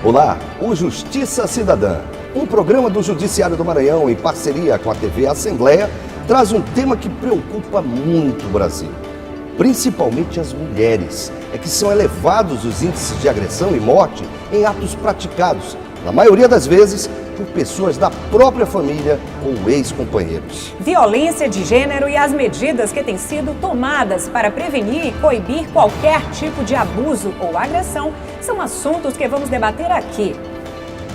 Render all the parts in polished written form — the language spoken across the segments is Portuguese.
Olá, o Justiça Cidadã, um programa do Judiciário do Maranhão em parceria com a TV Assembleia, traz um tema que preocupa muito o Brasil, principalmente as mulheres, que são elevados os índices de agressão e morte em atos praticados, na maioria das vezes, por pessoas da própria família ou ex-companheiros. Violência de gênero e as medidas que têm sido tomadas para prevenir e coibir qualquer tipo de abuso ou agressão são assuntos que vamos debater aqui.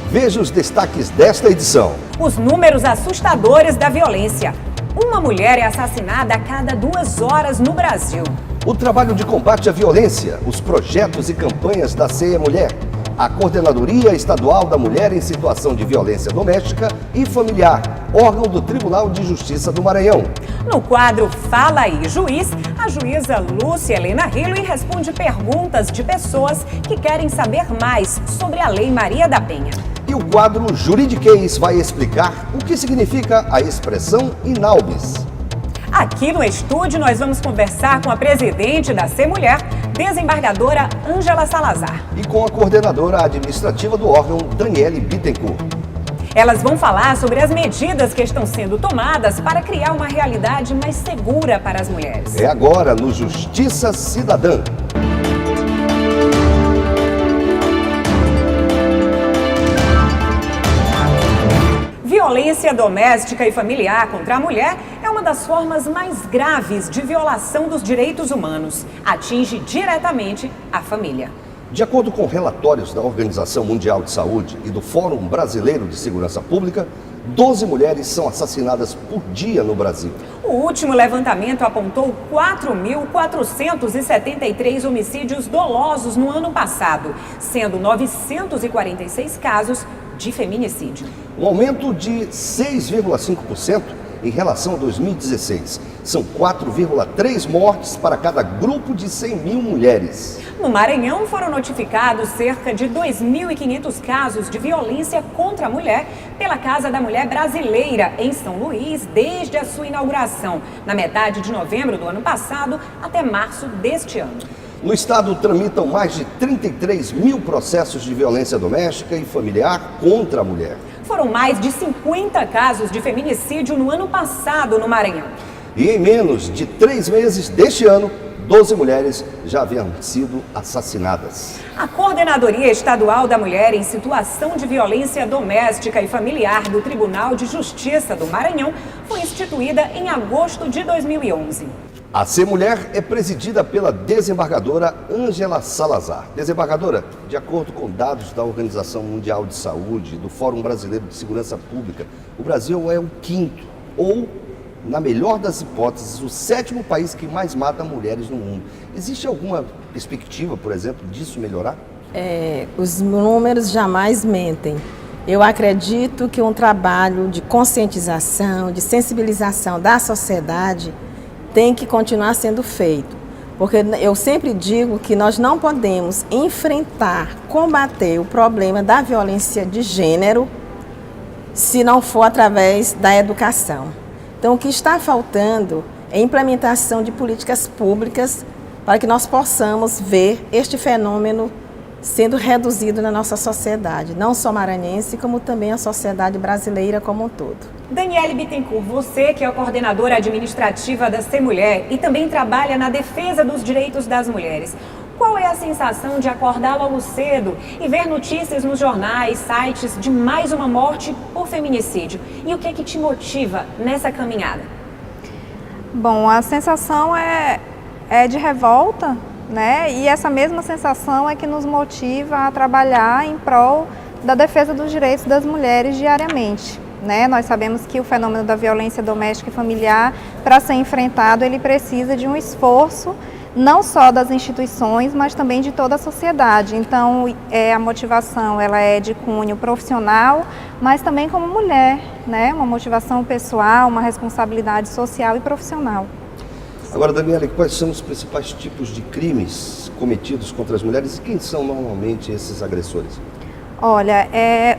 Veja os destaques desta edição. Os números assustadores da violência. Uma mulher é assassinada a cada 2 horas no Brasil. O trabalho de combate à violência, os projetos e campanhas da CE Mulher, a Coordenadoria Estadual da Mulher em Situação de Violência Doméstica e Familiar, órgão do Tribunal de Justiça do Maranhão. No quadro Fala Aí, Juiz, a juíza Lúcia Helena Rillo responde perguntas de pessoas que querem saber mais sobre a Lei Maria da Penha. E o quadro Juridiquês vai explicar o que significa a expressão inalbis. Aqui no estúdio nós vamos conversar com a presidente da CE Mulher, desembargadora Ângela Salazar. E com a coordenadora administrativa do órgão, Daniele Bittencourt. Elas vão falar sobre as medidas que estão sendo tomadas para criar uma realidade mais segura para as mulheres. É agora no Justiça Cidadã. Violência doméstica e familiar contra a mulher é uma das formas mais graves de violação dos direitos humanos. Atinge diretamente a família. De acordo com relatórios da Organização Mundial de Saúde e do Fórum Brasileiro de Segurança Pública, 12 mulheres são assassinadas por dia no Brasil. O último levantamento apontou 4.473 homicídios dolosos no ano passado, sendo 946 casos de feminicídio. Um aumento de 6,5% em relação a 2016. São 4,3 mortes para cada grupo de 100 mil mulheres. No Maranhão foram notificados cerca de 2.500 casos de violência contra a mulher pela Casa da Mulher Brasileira, em São Luís, desde a sua inauguração, na metade de novembro do ano passado até março deste ano. No estado tramitam mais de 33 mil processos de violência doméstica e familiar contra a mulher. Foram mais de 50 casos de feminicídio no ano passado no Maranhão. E em menos de 3 meses deste ano, 12 mulheres já haviam sido assassinadas. A Coordenadoria Estadual da Mulher em Situação de Violência Doméstica e Familiar do Tribunal de Justiça do Maranhão foi instituída em agosto de 2011. A CE Mulher é presidida pela desembargadora Ângela Salazar. Desembargadora, de acordo com dados da Organização Mundial de Saúde e do Fórum Brasileiro de Segurança Pública, o Brasil é o 5º, ou, na melhor das hipóteses, o 7º país que mais mata mulheres no mundo. Existe alguma perspectiva, por exemplo, disso melhorar? Os números jamais mentem. Eu acredito que um trabalho de conscientização, de sensibilização da sociedade tem que continuar sendo feito, porque eu sempre digo que nós não podemos enfrentar, combater o problema da violência de gênero se não for através da educação. Então, o que está faltando é a implementação de políticas públicas para que nós possamos ver este fenômeno sendo reduzido na nossa sociedade, não só maranhense, como também a sociedade brasileira como um todo. Daniele Bittencourt, você que é a coordenadora administrativa da CE Mulher e também trabalha na defesa dos direitos das mulheres, qual é a sensação de acordar logo cedo e ver notícias nos jornais, sites de mais uma morte por feminicídio? E o que é que te motiva nessa caminhada? Bom, a sensação é de revolta, né? E essa mesma sensação é que nos motiva a trabalhar em prol da defesa dos direitos das mulheres diariamente, né? Nós sabemos que o fenômeno da violência doméstica e familiar, para ser enfrentado, ele precisa de um esforço não só das instituições, mas também de toda a sociedade. Então, a motivação ela é de cunho profissional, mas também como mulher, né? Uma motivação pessoal, uma responsabilidade social e profissional. Agora, Daniela, quais são os principais tipos de crimes cometidos contra as mulheres e quem são normalmente esses agressores? Olha,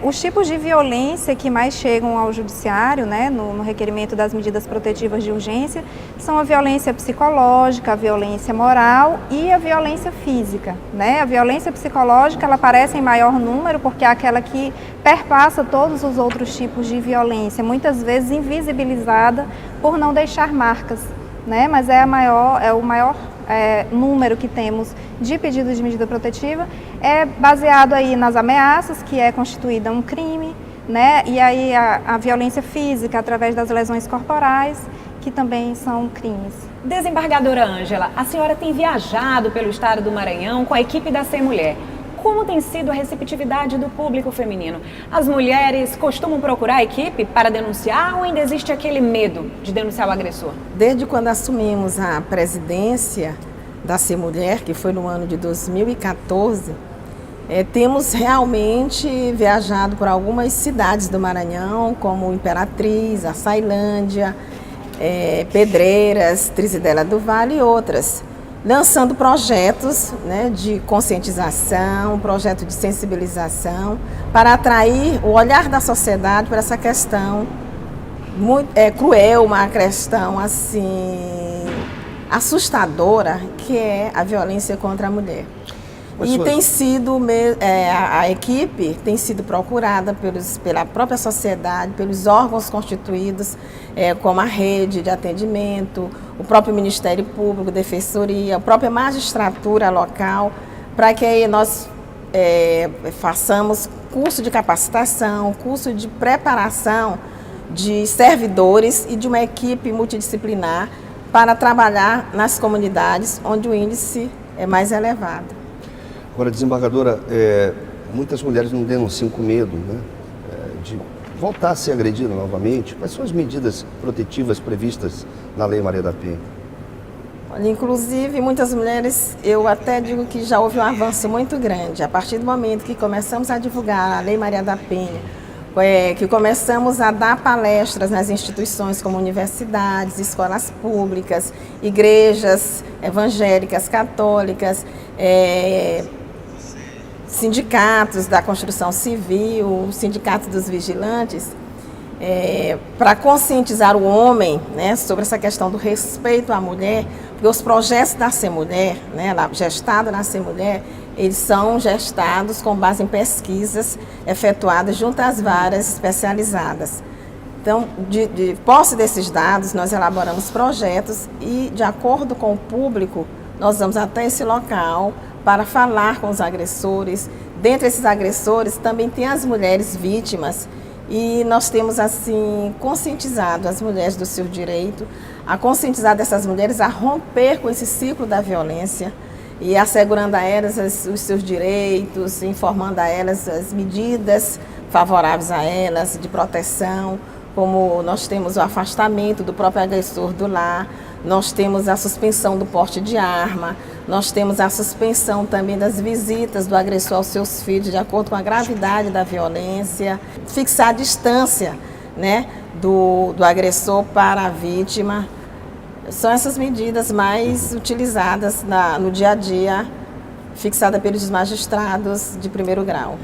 os tipos de violência que mais chegam ao judiciário, né, no requerimento das medidas protetivas de urgência, são a violência psicológica, a violência moral e a violência física, né? A violência psicológica, ela aparece em maior número porque é aquela que perpassa todos os outros tipos de violência, muitas vezes invisibilizada por não deixar marcas, né? Mas é o maior número que temos de pedidos de medida protetiva, é baseado aí nas ameaças, que é constituída um crime, né? E aí a violência física através das lesões corporais, que também são crimes. Desembargadora Ângela, a senhora tem viajado pelo estado do Maranhão com a equipe da Sem Mulher. Como tem sido a receptividade do público feminino? As mulheres costumam procurar a equipe para denunciar ou ainda existe aquele medo de denunciar o agressor? Desde quando assumimos a presidência da Sem Mulher, que foi no ano de 2014, temos realmente viajado por algumas cidades do Maranhão, como Imperatriz, Açailândia, Pedreiras, Trizidela do Vale e outras, lançando projetos, né, de conscientização, projeto de sensibilização, para atrair o olhar da sociedade para essa questão muito cruel, uma questão assim assustadora, que é a violência contra a mulher. E tem sido, a equipe tem sido procurada pela própria sociedade, pelos órgãos constituídos, como a rede de atendimento, o próprio Ministério Público, Defensoria, a própria magistratura local, para que aí nós façamos curso de capacitação, curso de preparação de servidores e de uma equipe multidisciplinar para trabalhar nas comunidades onde o índice é mais elevado. Agora, desembargadora, muitas mulheres não denunciam com medo, né, de voltar a ser agredida novamente. Quais são as medidas protetivas previstas na Lei Maria da Penha? Olha, inclusive, muitas mulheres, eu até digo que já houve um avanço muito grande. A partir do momento que começamos a divulgar a Lei Maria da Penha, que começamos a dar palestras nas instituições como universidades, escolas públicas, igrejas evangélicas, católicas, sindicatos da construção civil, sindicatos dos vigilantes, para conscientizar o homem, né, sobre essa questão do respeito à mulher, porque os projetos da Sem Mulher, né, gestado na Sem Mulher, eles são gestados com base em pesquisas efetuadas junto às varas especializadas. Então, de posse desses dados, nós elaboramos projetos e, de acordo com o público, nós vamos até esse local para falar com os agressores. Dentre esses agressores, também tem as mulheres vítimas. E nós temos, assim, conscientizado as mulheres do seu direito, a conscientizar essas mulheres a romper com esse ciclo da violência e assegurando a elas os seus direitos, informando a elas as medidas favoráveis a elas, de proteção, como nós temos o afastamento do próprio agressor do lar, nós temos a suspensão do porte de arma, nós temos a suspensão também das visitas do agressor aos seus filhos, de acordo com a gravidade da violência, fixar a distância, né, do agressor para a vítima. São essas medidas mais utilizadas no dia a dia, fixada pelos magistrados de primeiro grau.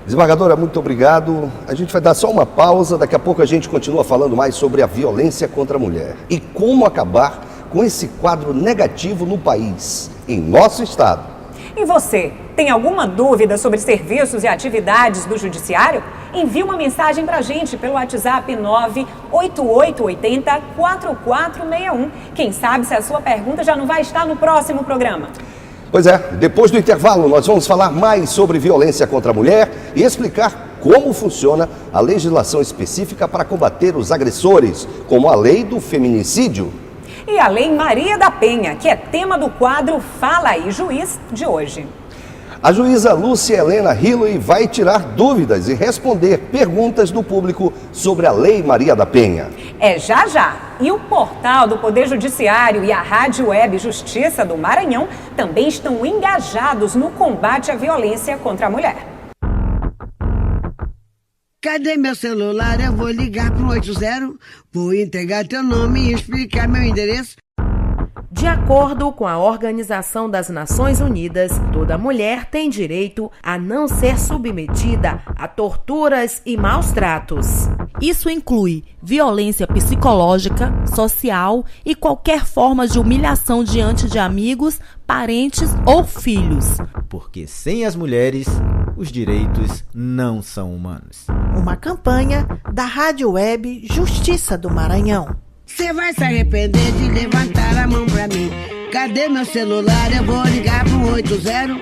Desembargadora, muito obrigado. A gente vai dar só uma pausa, daqui a pouco a gente continua falando mais sobre a violência contra a mulher e como acabar com esse quadro negativo no país, em nosso estado. E você, tem alguma dúvida sobre serviços e atividades do Judiciário? Envie uma mensagem para a gente pelo WhatsApp 98880-4461. Quem sabe se a sua pergunta já não vai estar no próximo programa. Pois é, depois do intervalo nós vamos falar mais sobre violência contra a mulher e explicar como funciona a legislação específica para combater os agressores, como a lei do feminicídio. E a Lei Maria da Penha, que é tema do quadro Fala aí, Juiz, de hoje. A juíza Lúcia Helena Hilley vai tirar dúvidas e responder perguntas do público sobre a Lei Maria da Penha. É já já. E o portal do Poder Judiciário e a Rádio Web Justiça do Maranhão também estão engajados no combate à violência contra a mulher. Cadê meu celular? Eu vou ligar pro 80, vou entregar teu nome e explicar meu endereço. De acordo com a Organização das Nações Unidas, toda mulher tem direito a não ser submetida a torturas e maus tratos. Isso inclui violência psicológica, social e qualquer forma de humilhação diante de amigos, parentes ou filhos. Porque sem as mulheres, os direitos não são humanos. Uma campanha da Rádio Web Justiça do Maranhão. Você vai se arrepender de levantar a mão pra mim. Cadê meu celular? Eu vou ligar pro 80.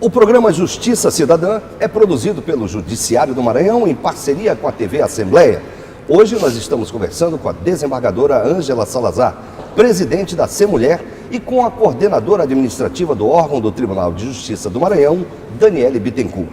O programa Justiça Cidadã é produzido pelo Judiciário do Maranhão em parceria com a TV Assembleia. Hoje nós estamos conversando com a desembargadora Ângela Salazar, presidente da Semulher, e com a coordenadora administrativa do órgão do Tribunal de Justiça do Maranhão, Daniele Bittencourt.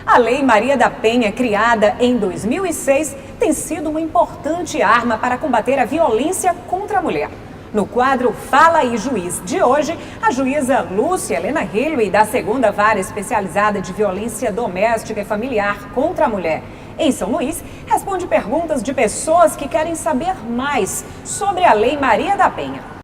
A Lei Maria da Penha, criada em 2006, tem sido uma importante arma para combater a violência contra a mulher. No quadro Fala aí, Juiz, de hoje, a juíza Lúcia Helena Hilwe, da 2ª Vara Especializada de Violência Doméstica e Familiar contra a Mulher, em São Luís, responde perguntas de pessoas que querem saber mais sobre a Lei Maria da Penha.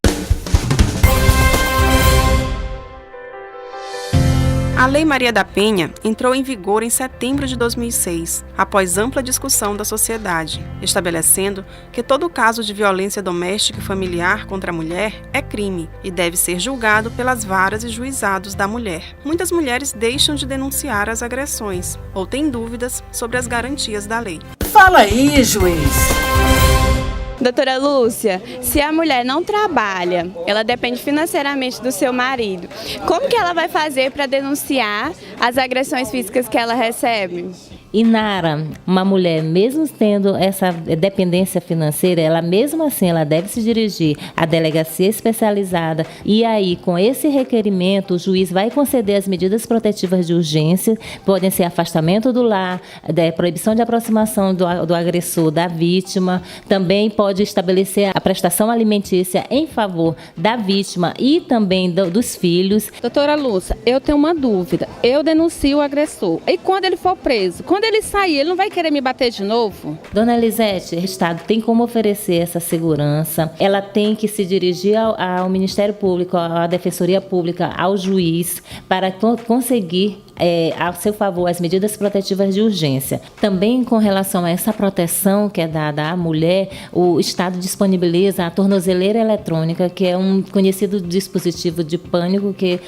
A Lei Maria da Penha entrou em vigor em setembro de 2006, após ampla discussão da sociedade, estabelecendo que todo caso de violência doméstica e familiar contra a mulher é crime e deve ser julgado pelas varas e juizados da mulher. Muitas mulheres deixam de denunciar as agressões ou têm dúvidas sobre as garantias da lei. Fala aí, juiz! Doutora Lúcia, se a mulher não trabalha, ela depende financeiramente do seu marido, como que ela vai fazer para denunciar as agressões físicas que ela recebe? Inara, uma mulher, mesmo tendo essa dependência financeira, ela mesmo assim ela deve se dirigir à delegacia especializada e aí com esse requerimento o juiz vai conceder as medidas protetivas de urgência, podem ser afastamento do lar, proibição de aproximação do agressor da vítima, também pode estabelecer a prestação alimentícia em favor da vítima e também dos filhos. Doutora Lúcia, eu tenho uma dúvida, eu denuncio o agressor e quando ele for preso, quando ele sair, ele não vai querer me bater de novo? Dona Elisete, o Estado tem como oferecer essa segurança, ela tem que se dirigir ao Ministério Público, à Defensoria Pública, ao juiz, para conseguir a seu favor as medidas protetivas de urgência. Também com relação a essa proteção que é dada à mulher, o Estado disponibiliza a tornozeleira eletrônica, que é um conhecido dispositivo de pânico que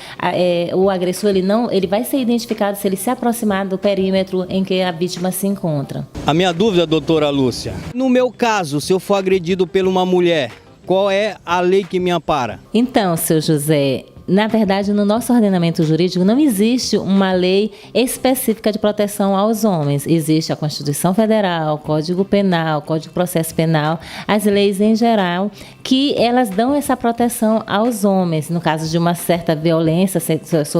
o agressor ele vai ser identificado se ele se aproximar do perímetro em que a vítima se encontra. A minha dúvida, doutora Lúcia, no meu caso, se eu for agredido por uma mulher, qual é a lei que me ampara? Então, seu José, na verdade, no nosso ordenamento jurídico não existe uma lei específica de proteção aos homens. Existe a Constituição Federal, Código Penal, Código de Processo Penal, as leis em geral, que elas dão essa proteção aos homens. No caso de uma certa violência,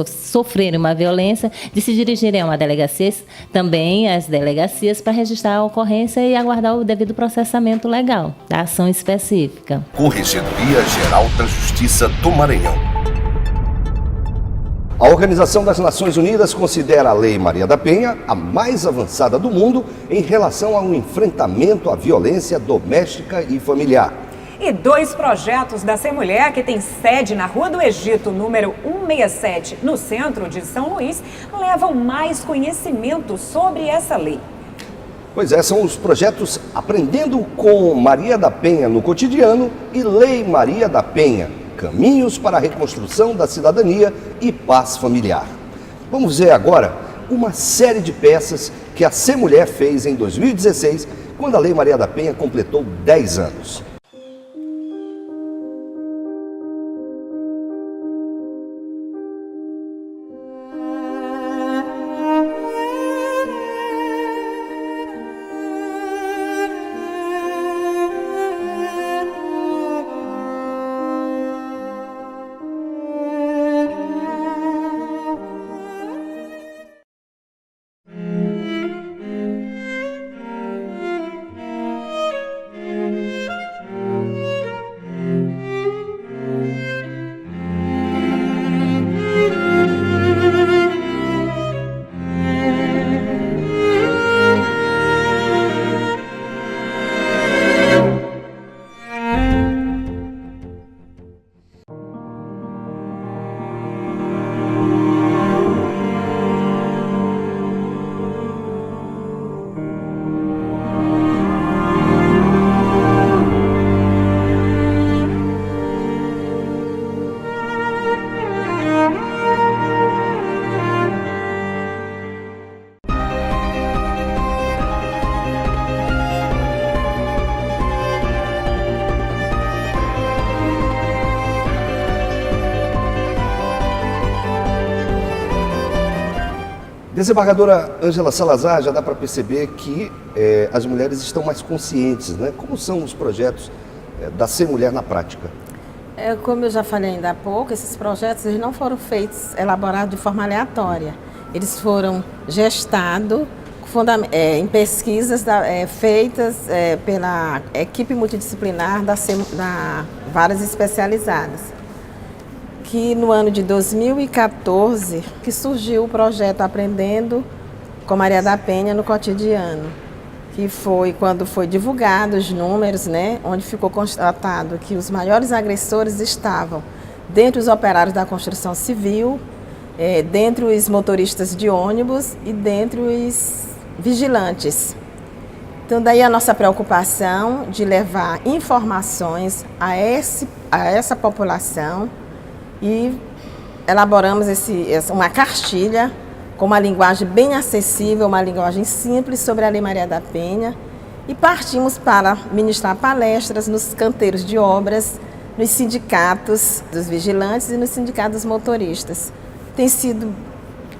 sofrerem uma violência, de se dirigirem a uma delegacia, também as delegacias, para registrar a ocorrência e aguardar o devido processamento legal da ação específica. Corregedoria Geral da Justiça do Maranhão. A Organização das Nações Unidas considera a Lei Maria da Penha a mais avançada do mundo em relação ao enfrentamento à violência doméstica e familiar. E 2 projetos da Semulher, que tem sede na Rua do Egito, número 167, no centro de São Luís, levam mais conhecimento sobre essa lei. Pois é, são os projetos Aprendendo com Maria da Penha no Cotidiano e Lei Maria da Penha, Caminhos para a Reconstrução da Cidadania e Paz Familiar. Vamos ver agora uma série de peças que a Semulher fez em 2016, quando a Lei Maria da Penha completou 10 anos. Desembargadora Ângela Salazar, já dá para perceber que as mulheres estão mais conscientes, né? Como são os projetos da Ser Mulher na prática? Como eu já falei ainda há pouco, esses projetos eles não foram elaborados de forma aleatória. Eles foram gestados em pesquisas feitas pela equipe multidisciplinar da Varas Especializadas. Que no ano de 2014 que surgiu o projeto Aprendendo com Maria da Penha no Cotidiano, que foi quando foi divulgado os números, né, onde ficou constatado que os maiores agressores estavam dentre os operários da construção civil, dentre os motoristas de ônibus e dentre os vigilantes. Então daí a nossa preocupação de levar informações a essa população, e elaboramos uma cartilha com uma linguagem bem acessível, uma linguagem simples sobre a Lei Maria da Penha, e partimos para ministrar palestras nos canteiros de obras, nos sindicatos dos vigilantes e nos sindicatos dos motoristas.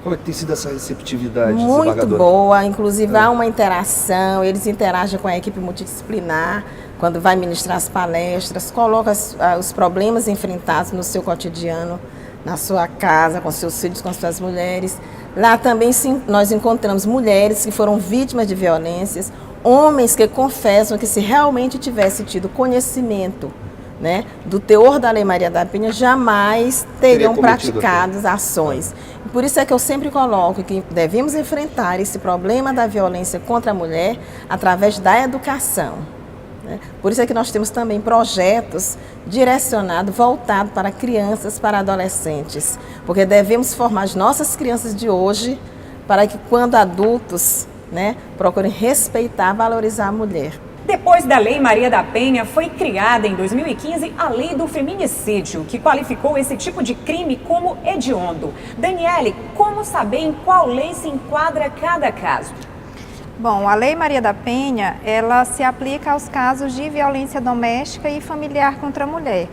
Como é que tem sido essa receptividade? Muito boa, inclusive há uma interação, eles interagem com a equipe multidisciplinar, quando vai ministrar as palestras, coloca os problemas enfrentados no seu cotidiano, na sua casa, com seus filhos, com suas mulheres. Lá também nós encontramos mulheres que foram vítimas de violências, homens que confessam que se realmente tivesse tido conhecimento, né, do teor da Lei Maria da Penha, jamais teriam praticado ações. Por isso é que eu sempre coloco que devemos enfrentar esse problema da violência contra a mulher através da educação. Por isso é que nós temos também projetos direcionados, voltados para crianças, para adolescentes, porque devemos formar as nossas crianças de hoje para que, quando adultos, né, procurem respeitar, valorizar a mulher. Depois da Lei Maria da Penha, foi criada em 2015 a Lei do Feminicídio, que qualificou esse tipo de crime como hediondo. Daniele, como saber em qual lei se enquadra cada caso? Bom, a Lei Maria da Penha, ela se aplica aos casos de violência doméstica e familiar contra a mulher,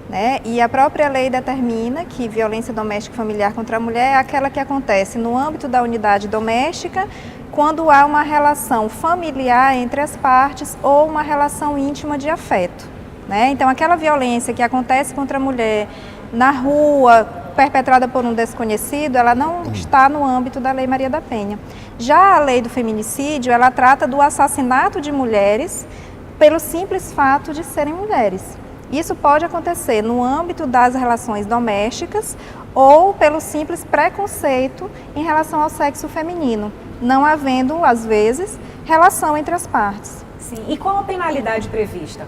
né? E a própria lei determina que violência doméstica e familiar contra a mulher é aquela que acontece no âmbito da unidade doméstica, quando há uma relação familiar entre as partes ou uma relação íntima de afeto, né? Então, aquela violência que acontece contra a mulher na rua, perpetrada por um desconhecido, ela não está no âmbito da Lei Maria da Penha. Já a lei do feminicídio, ela trata do assassinato de mulheres pelo simples fato de serem mulheres. Isso pode acontecer no âmbito das relações domésticas ou pelo simples preconceito em relação ao sexo feminino, não havendo, às vezes, relação entre as partes. Sim. E qual a penalidade prevista?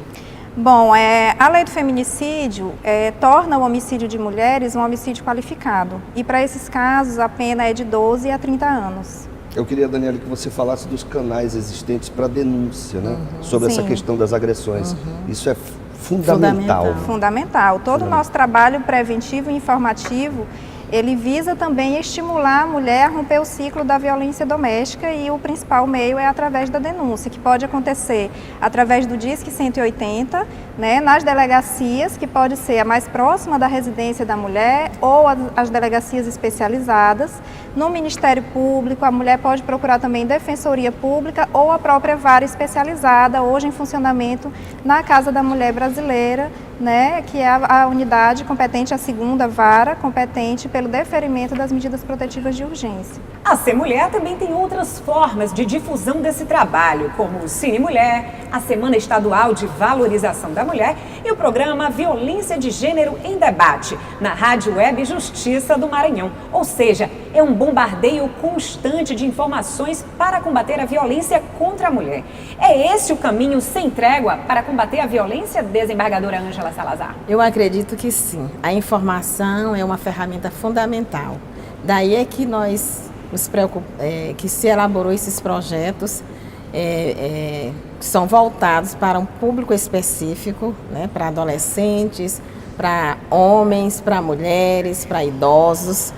Bom, a lei do feminicídio torna o homicídio de mulheres um homicídio qualificado. E para esses casos, a pena é de 12 a 30 anos. Eu queria, Daniela, que você falasse dos canais existentes para denúncia, né? Sobre essa questão das agressões. Isso é fundamental. Fundamental. Todo o nosso trabalho preventivo e informativo, ele visa também estimular a mulher a romper o ciclo da violência doméstica, e o principal meio é através da denúncia, que pode acontecer através do Disque 180, né, nas delegacias, que pode ser a mais próxima da residência da mulher, ou as delegacias especializadas. No Ministério Público, a mulher pode procurar também Defensoria Pública ou a própria vara especializada, hoje em funcionamento na Casa da Mulher Brasileira, né, que é a unidade competente, a segunda vara competente pelo deferimento das medidas protetivas de urgência. A Ser Mulher também tem outras formas de difusão desse trabalho, como o Cine Mulher, a Semana Estadual de Valorização da Mulher e o programa Violência de Gênero em Debate, na Rádio Web Justiça do Maranhão. Ou seja, é um bombardeio constante de informações para combater a violência contra a mulher. É esse o caminho sem trégua para combater a violência, desembargadora Ângela Salazar? Eu acredito que sim. A informação é uma ferramenta fundamental. Daí é que nós nos preocupamos, que se elaborou esses projetos que são voltados para um público específico, né, para adolescentes, para homens, para mulheres, para idosos.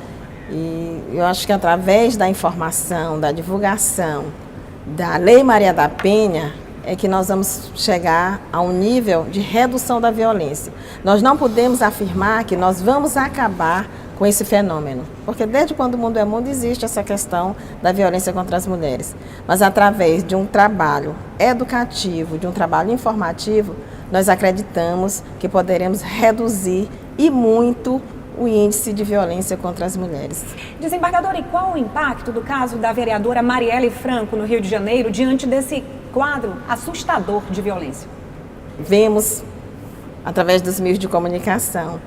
E eu acho que através da informação, da divulgação da Lei Maria da Penha, é que nós vamos chegar a um nível de redução da violência. Nós não podemos afirmar que nós vamos acabar com esse fenômeno. Porque desde quando o mundo é mundo existe essa questão da violência contra as mulheres. Mas através de um trabalho educativo, de um trabalho informativo, nós acreditamos que poderemos reduzir e muito o índice de violência contra as mulheres. Desembargadora, e qual o impacto do caso da vereadora Marielle Franco no Rio de Janeiro diante desse quadro assustador de violência? Vemos, através dos meios de comunicação,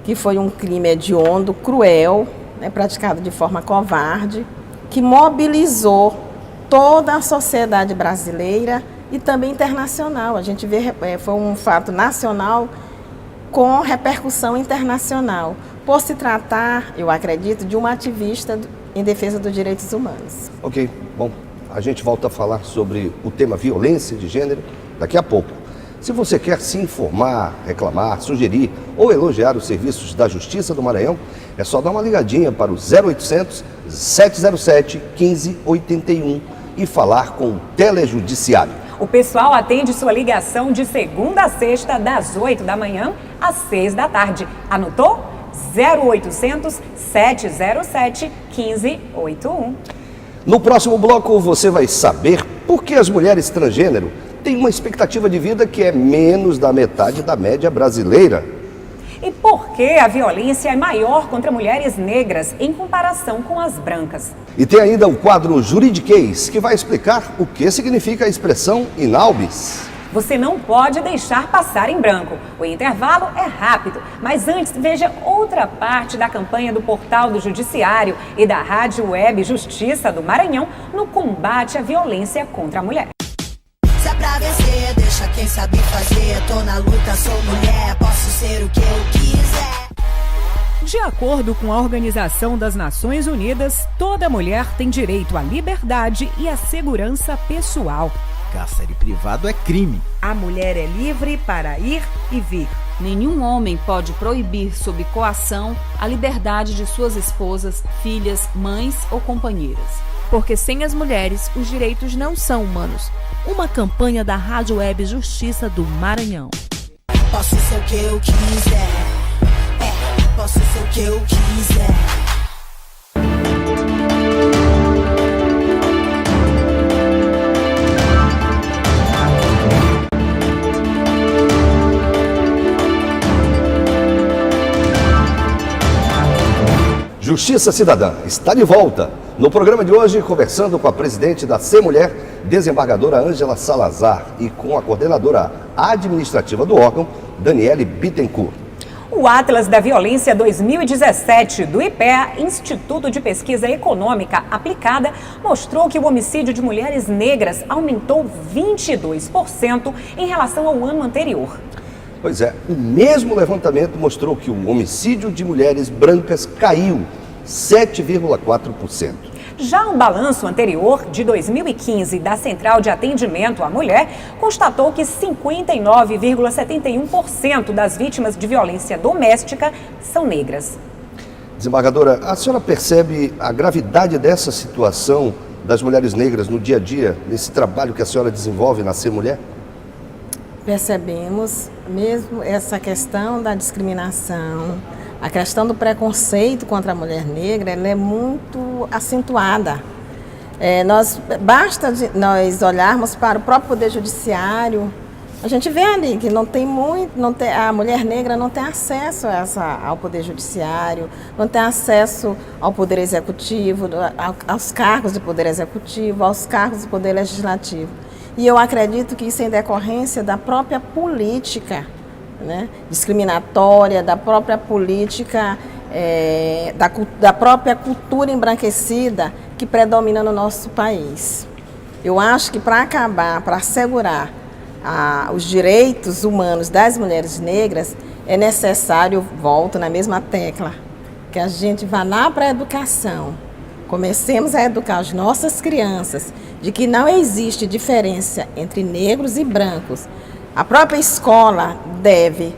que foi um crime hediondo, cruel, né, praticado de forma covarde, que mobilizou toda a sociedade brasileira e também internacional. A gente vê, foi um fato nacional com repercussão internacional, por se tratar, eu acredito, de uma ativista em defesa dos direitos humanos. Ok, bom, a gente volta a falar sobre o tema violência de gênero daqui a pouco. Se você quer se informar, reclamar, sugerir ou elogiar os serviços da Justiça do Maranhão, é só dar uma ligadinha para o 0800 707 1581 e falar com o Telejudiciário. O pessoal atende sua ligação de segunda a sexta, das 8 da manhã às 6 da tarde. Anotou? 0800 707 1581. No próximo bloco você vai saber por que as mulheres transgênero têm uma expectativa de vida que é menos da metade da média brasileira. E por que a violência é maior contra mulheres negras em comparação com as brancas? E tem ainda o quadro Juridiquês, que vai explicar o que significa a expressão inaubis. Você não pode deixar passar em branco. O intervalo é rápido, mas antes veja outra parte da campanha do Portal do Judiciário e da Rádio Web Justiça do Maranhão no combate à violência contra a mulher. Se é pra vencer, deixa quem sabe fazer. Tô na luta, sou mulher, posso ser o que eu quiser. De acordo com a Organização das Nações Unidas, toda mulher tem direito à liberdade e à segurança pessoal. Cárcere privado é crime. A mulher é livre para ir e vir. Nenhum homem pode proibir, sob coação, a liberdade de suas esposas, filhas, mães ou companheiras. Porque sem as mulheres, os direitos não são humanos. Uma campanha da Rádio Web Justiça do Maranhão. Posso ser o que eu quiser. Posso ser o que eu quiser. Justiça Cidadã está de volta. No programa de hoje, conversando com a presidente da CEMulher, desembargadora Ângela Salazar, e com a coordenadora administrativa do órgão, Daniele Bittencourt. O Atlas da Violência 2017 do IPEA, Instituto de Pesquisa Econômica Aplicada, mostrou que o homicídio de mulheres negras aumentou 22% em relação ao ano anterior. Pois é, o mesmo levantamento mostrou que o homicídio de mulheres brancas caiu 7,4%. Já o balanço anterior, de 2015, da Central de Atendimento à Mulher, constatou que 59,71% das vítimas de violência doméstica são negras. Desembargadora, a senhora percebe a gravidade dessa situação das mulheres negras no dia a dia, nesse trabalho que a senhora desenvolve na CEMulher? Percebemos mesmo essa questão da discriminação, a questão do preconceito contra a mulher negra, ela é muito acentuada. Basta nós olharmos para o próprio Poder Judiciário, a gente vê ali que a mulher negra não tem acesso ao Poder Judiciário, não tem acesso ao Poder Executivo, aos cargos de Poder Executivo, aos cargos do Poder Legislativo. E eu acredito que isso é em decorrência da própria política, né, discriminatória, da própria política, da própria cultura embranquecida que predomina no nosso país. Eu acho que para acabar, para assegurar os direitos humanos das mulheres negras, é necessário, volto na mesma tecla, que a gente vá lá para a educação, comecemos a educar as nossas crianças de que não existe diferença entre negros e brancos. A própria escola deve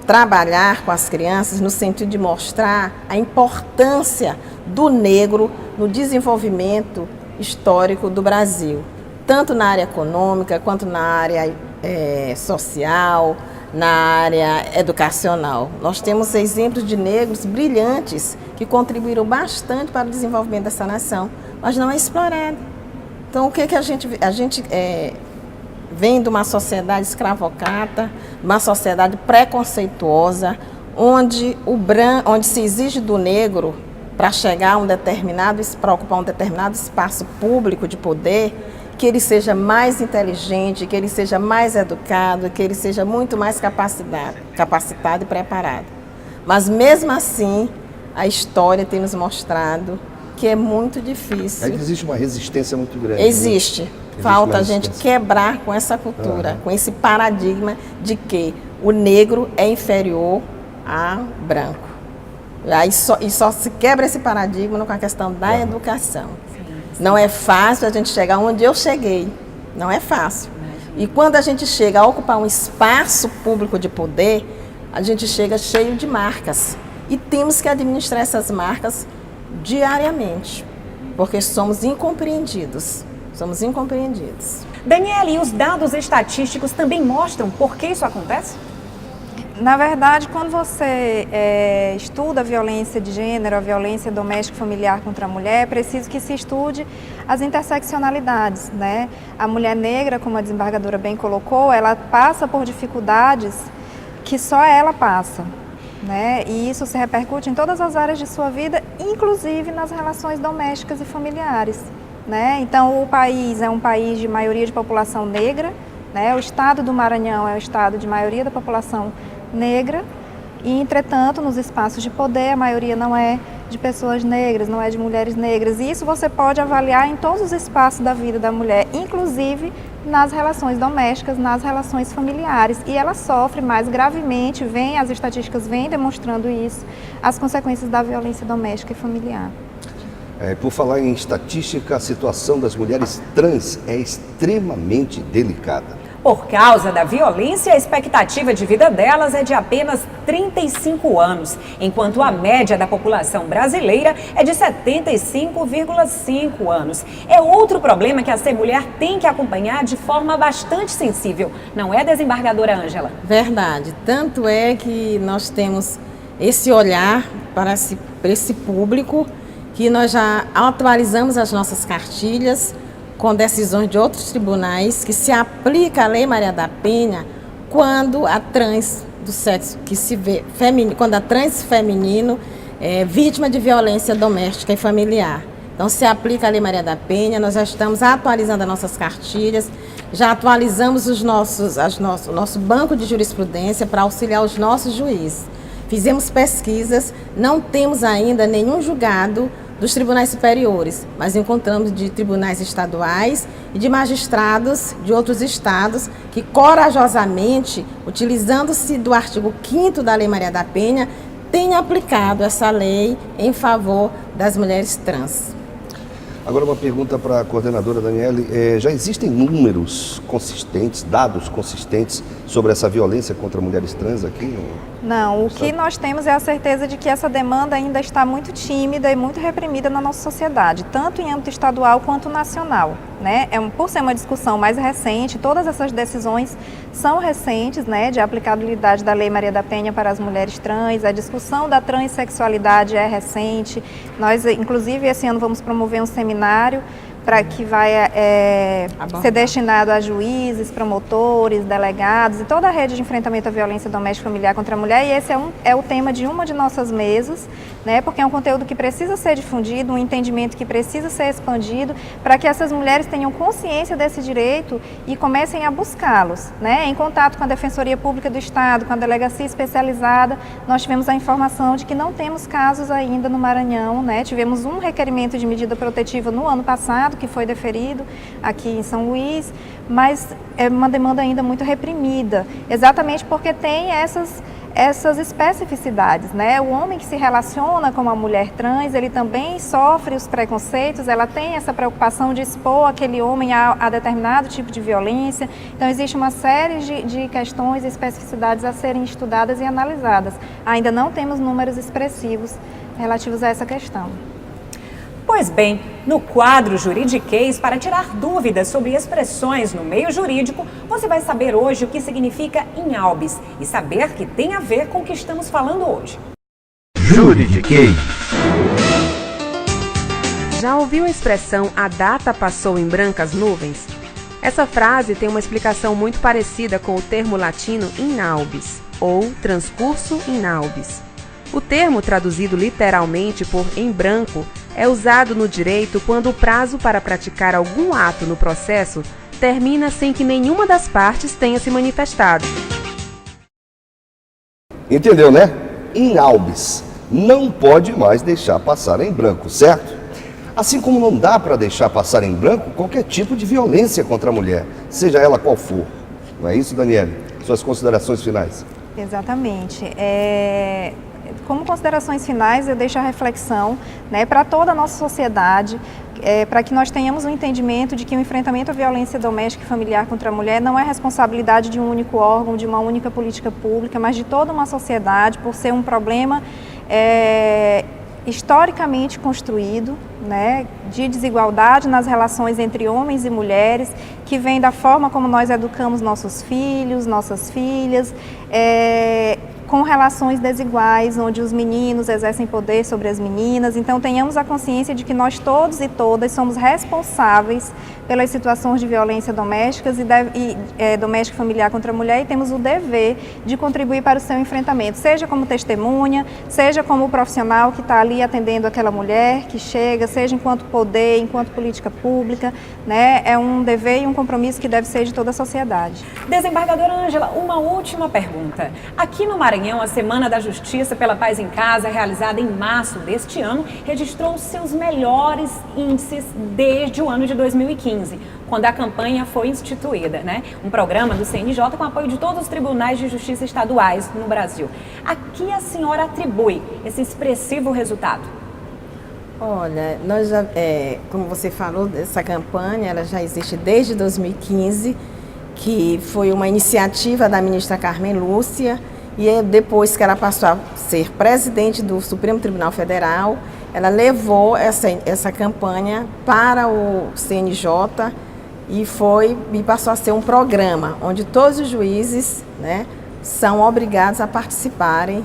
trabalhar com as crianças no sentido de mostrar a importância do negro no desenvolvimento histórico do Brasil, tanto na área econômica quanto na área social, na área educacional. Nós temos exemplos de negros brilhantes que contribuíram bastante para o desenvolvimento dessa nação, mas não é explorado. Então, o que a gente vem de uma sociedade escravocrata, uma sociedade preconceituosa, onde se exige do negro para chegar a para ocupar um determinado espaço público de poder, que ele seja mais inteligente, que ele seja mais educado, que ele seja muito mais capacitado e preparado. Mas mesmo assim, a história tem nos mostrado que é muito difícil. Aí existe uma resistência muito grande. Existe. Né? Falta a gente quebrar com essa cultura, com esse paradigma de que o negro é inferior ao branco. Aí só se quebra esse paradigma com a questão da educação. Não é fácil a gente chegar onde eu cheguei. Não é fácil. E quando a gente chega a ocupar um espaço público de poder, a gente chega cheio de marcas. E temos que administrar essas marcas diariamente, porque somos incompreendidos. Somos incompreendidos. Daniela, e os dados estatísticos também mostram por que isso acontece? Na verdade, quando você estuda a violência de gênero, a violência doméstica e familiar contra a mulher, é preciso que se estude as interseccionalidades, né? A mulher negra, como a desembargadora bem colocou, ela passa por dificuldades que só ela passa, né? E isso se repercute em todas as áreas de sua vida, inclusive nas relações domésticas e familiares, né? Então, o país é um país de maioria de população negra, né? O estado do Maranhão é o estado de maioria da população negra e, entretanto, nos espaços de poder a maioria não é de pessoas negras, não é de mulheres negras, e isso você pode avaliar em todos os espaços da vida da mulher, inclusive nas relações domésticas, nas relações familiares, e ela sofre mais gravemente, as estatísticas vêm demonstrando isso, as consequências da violência doméstica e familiar. Por falar em estatística, a situação das mulheres trans é extremamente delicada. Por causa da violência, a expectativa de vida delas é de apenas 35 anos, enquanto a média da população brasileira é de 75,5 anos. É outro problema que a Ser Mulher tem que acompanhar de forma bastante sensível, não é, desembargadora Ângela? Verdade. Tanto é que nós temos esse olhar para esse público, que nós já atualizamos as nossas cartilhas com decisões de outros tribunais, que se aplica a Lei Maria da Penha quando a trans do sexo que se vê feminino, quando a trans feminino é vítima de violência doméstica e familiar. Então se aplica a Lei Maria da Penha, nós já estamos atualizando as nossas cartilhas, já atualizamos o nosso banco de jurisprudência para auxiliar os nossos juízes. Fizemos pesquisas, não temos ainda nenhum julgado dos tribunais superiores, mas encontramos de tribunais estaduais e de magistrados de outros estados que corajosamente, utilizando-se do artigo 5º da Lei Maria da Penha, têm aplicado essa lei em favor das mulheres trans. Agora uma pergunta para a coordenadora Daniele, já existem números consistentes, dados consistentes sobre essa violência contra mulheres trans aqui? Não, o que nós temos é a certeza de que essa demanda ainda está muito tímida e muito reprimida na nossa sociedade, tanto em âmbito estadual quanto nacional, né? Por ser uma discussão mais recente, todas essas decisões são recentes, né, de aplicabilidade da Lei Maria da Penha para as mulheres trans, a discussão da transexualidade é recente. Nós, inclusive, esse ano vamos promover um seminário para que vai ser destinado a juízes, promotores, delegados e toda a rede de enfrentamento à violência doméstica e familiar contra a mulher. E esse é o tema de uma de nossas mesas, né, porque é um conteúdo que precisa ser difundido, um entendimento que precisa ser expandido para que essas mulheres tenham consciência desse direito e comecem a buscá-los, né, em contato com a Defensoria Pública do Estado, com a Delegacia Especializada. Nós tivemos a informação de que não temos casos ainda no Maranhão, né, tivemos um requerimento de medida protetiva no ano passado, que foi deferido aqui em São Luís, mas é uma demanda ainda muito reprimida, exatamente porque tem essas especificidades, né? O homem que se relaciona com uma mulher trans, ele também sofre os preconceitos, ela tem essa preocupação de expor aquele homem a determinado tipo de violência. Então existe uma série de questões e especificidades a serem estudadas e analisadas. Ainda não temos números expressivos relativos a essa questão. Pois bem, no quadro Juridiquês, para tirar dúvidas sobre expressões no meio jurídico, você vai saber hoje o que significa inhalbis e saber que tem a ver com o que estamos falando hoje. Juridiquês. Já ouviu a expressão "a data passou em brancas nuvens"? Essa frase tem uma explicação muito parecida com o termo latino inalbis, ou transcurso inalbis. O termo, traduzido literalmente por em branco, é usado no direito quando o prazo para praticar algum ato no processo termina sem que nenhuma das partes tenha se manifestado. Entendeu, né? Inalbis. Não pode mais deixar passar em branco, certo? Assim como não dá para deixar passar em branco qualquer tipo de violência contra a mulher, seja ela qual for. Não é isso, Daniele? Suas considerações finais. Exatamente. Como considerações finais, eu deixo a reflexão, né, para toda a nossa sociedade, para que nós tenhamos um entendimento de que o enfrentamento à violência doméstica e familiar contra a mulher não é responsabilidade de um único órgão, de uma única política pública, mas de toda uma sociedade, por ser um problema historicamente construído, né, de desigualdade nas relações entre homens e mulheres, que vem da forma como nós educamos nossos filhos, nossas filhas, com relações desiguais, onde os meninos exercem poder sobre as meninas. Então, tenhamos a consciência de que nós todos e todas somos responsáveis pelas situações de violência doméstica doméstica e familiar contra a mulher, e temos o dever de contribuir para o seu enfrentamento, seja como testemunha, seja como profissional que está ali atendendo aquela mulher que chega, seja enquanto poder, enquanto política pública, né? É um dever e um compromisso que deve ser de toda a sociedade. Desembargadora Ângela, uma última pergunta. Aqui no Maranhão, a Semana da Justiça pela Paz em Casa, realizada em março deste ano, registrou os seus melhores índices desde o ano de 2015, quando a campanha foi instituída, né? Um programa do CNJ com apoio de todos os tribunais de justiça estaduais no Brasil. A que a senhora atribui esse expressivo resultado? Olha, nós já, como você falou, essa campanha ela já existe desde 2015, que foi uma iniciativa da ministra Carmen Lúcia, e depois que ela passou a ser presidente do Supremo Tribunal Federal, ela levou essa campanha para o CNJ e passou a ser um programa onde todos os juízes, né, são obrigados a participarem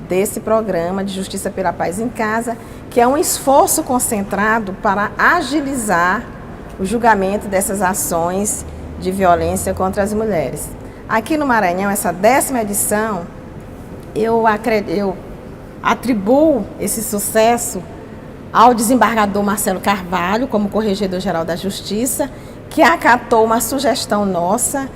desse programa de Justiça pela Paz em Casa, que é um esforço concentrado para agilizar o julgamento dessas ações de violência contra as mulheres. Aqui no Maranhão, essa 10ª edição, eu atribuo esse sucesso ao desembargador Marcelo Carvalho, como Corregedor-Geral da Justiça, que acatou uma sugestão nossa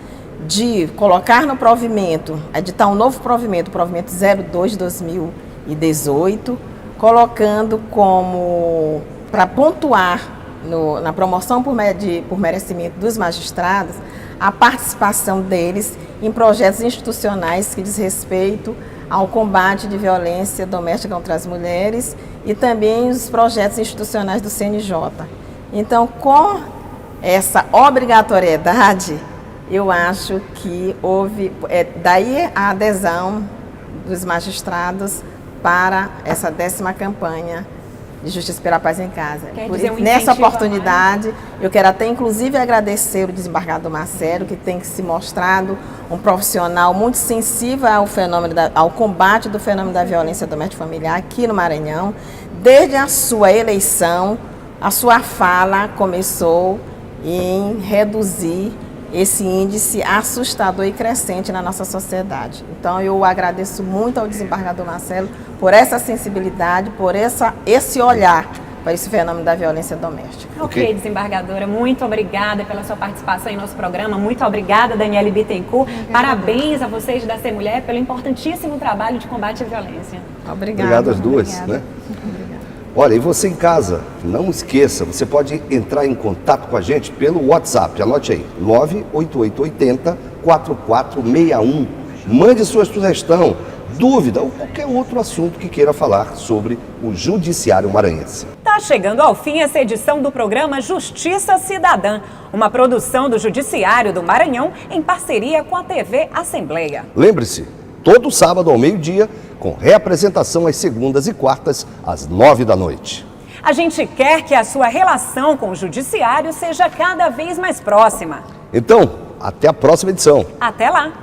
de colocar no provimento, editar um novo provimento, o provimento 02 de 2018, colocando como, para pontuar na promoção por merecimento dos magistrados, a participação deles em projetos institucionais que diz respeito ao combate de violência doméstica contra as mulheres e também os projetos institucionais do CNJ. Então, com essa obrigatoriedade, eu acho que houve, daí a adesão dos magistrados para essa 10ª campanha de Justiça pela Paz em Casa. Nessa oportunidade, eu quero até inclusive agradecer o desembargador Marcelo, que tem se mostrado um profissional muito sensível ao combate do fenômeno da violência doméstica familiar aqui no Maranhão. Desde a sua eleição, a sua fala começou em reduzir esse índice assustador e crescente na nossa sociedade. Então, eu agradeço muito ao desembargador Marcelo por essa sensibilidade, por esse olhar para esse fenômeno da violência doméstica. Ok, desembargadora, muito obrigada pela sua participação em nosso programa. Muito obrigada, Daniele Bittencourt. Parabéns a vocês da Ser Mulher pelo importantíssimo trabalho de combate à violência. Obrigada. Obrigado às duas, né? Olha, e você em casa, não esqueça, você pode entrar em contato com a gente pelo WhatsApp, anote aí, 98880-4461. Mande sua sugestão, dúvida ou qualquer outro assunto que queira falar sobre o Judiciário Maranhense. Tá chegando ao fim essa edição do programa Justiça Cidadã, uma produção do Judiciário do Maranhão em parceria com a TV Assembleia. Lembre-se, todo sábado ao meio-dia, com reapresentação às segundas e quartas, às 9 da noite. A gente quer que a sua relação com o judiciário seja cada vez mais próxima. Então, até a próxima edição. Até lá!